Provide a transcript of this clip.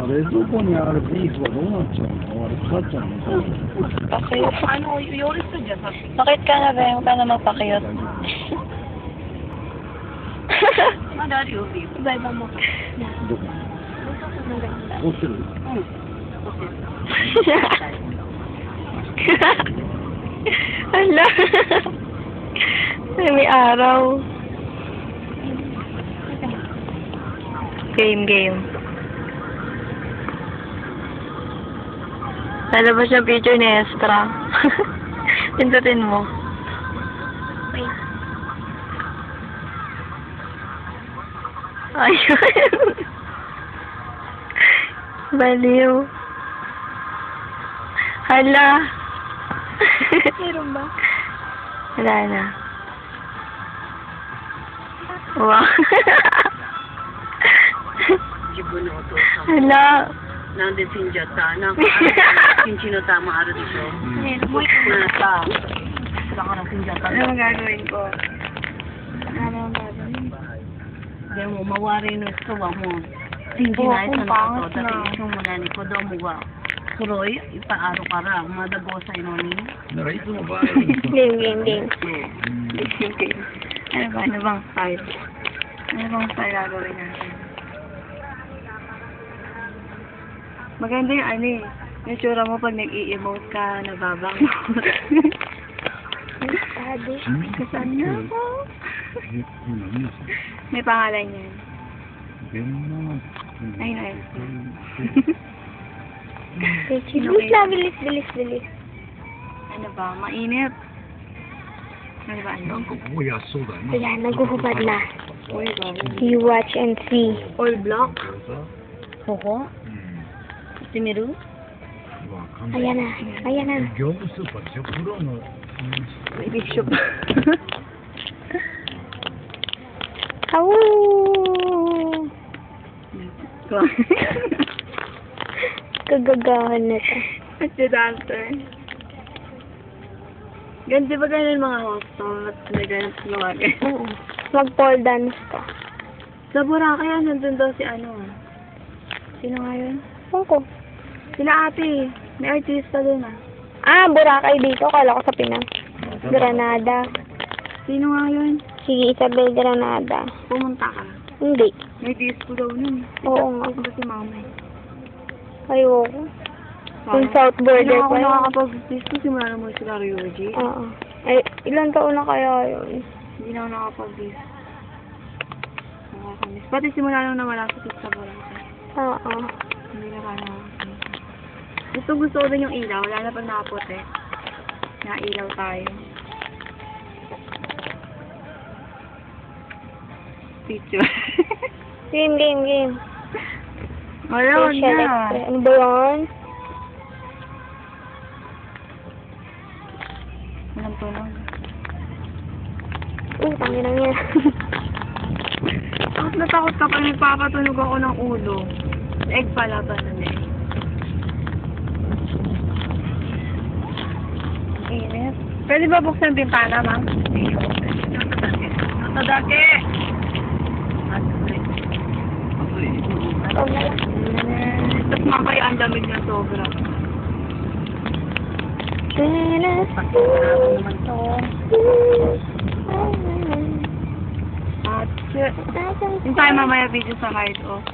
冷蔵庫にあるビーフはどうなっちゃうの？あれ腐っちゃうの？ Pakiyot. Ano, yoris na dyan. Bakit ka na ba? Huwag ka na magpakiyot. Madari yung beef. Iba-iba mo. どこ？持ってる？Hala. May araw. Game. Lalabas yung picture ni Estra. Pindutin mo. Ayun. Baliw. Hala. Meron ba? Wala na. Wow. Jibunoto. Hala. Nandun sinjata. Sinjinotama araw dito. Nasa. Wala ka ng sinjata. Ano gagawin ko? Ano gagawin? Dahil mo, mawari no ito mo. Sinjinay sa nato. Dati isang muna ni ko daw mo ba. Kuroy, ipaaro ka ra. Madago sa inoni. だからいつもバー Game. Ano bang style? Ano bang style gagawin natin? Maganda yung ano eh. Yung tsura mo pag nag-i-emote ka, nababangot. Kasaan na ako? May pangalan yan. Ayun. Bilis. Ano ba? Mainit. Ano ba? Ayan, naghuhubad na. Uy, bago. You watch and see. All block? Oo. Timiru? Ayan na. 業務スーパーでしょ？プロの Baby shop. Awoo! Kagagahan na ito. At the dancer. Ganti ba ganun mga hostel at nagganap sa mga ganyan? Oo. Mag-pole dance ka. Sa Boracay yan, nandun daw si ano. Sino nga yun? Ako. Sila ate. May artista dun ah. Boracay dito. Kala ko sa Pinas. Granada. Sino nga yun? Si Isabel Granada. Pumunta ka. Hindi. May disco daw nun. Oo nga. Ito ba si mama eh? Ayoko. Yung South Border Hindi ako pa yun. nakakapag-disco. Simula naman sila Ryoji. Oo. Ay, ilang taon na kaya yun? Hindi na ako nakakapag-disco. Nakakamiss. Pati simula nung nawala sa Pizza Boracay. Oo. Hindi na kaya nakakamiss. Gusto ko din yung ilaw. Wala na pag nakaputi. Nailaw tayo. Picture. Game. Wala, wag Facial na. expression. Ano ba yun? Walang tulong. Tangin lang yan. Takot na takot ka pa nagpapatunog ako ng ulo. Egg pala ba na egg? Init. Pwede ba buksan yung bintana, ma'am? Natadake! Huwag na lang. Tapos mamaya ang lamig na sobra. At, yung tayo mamaya video sa hide off.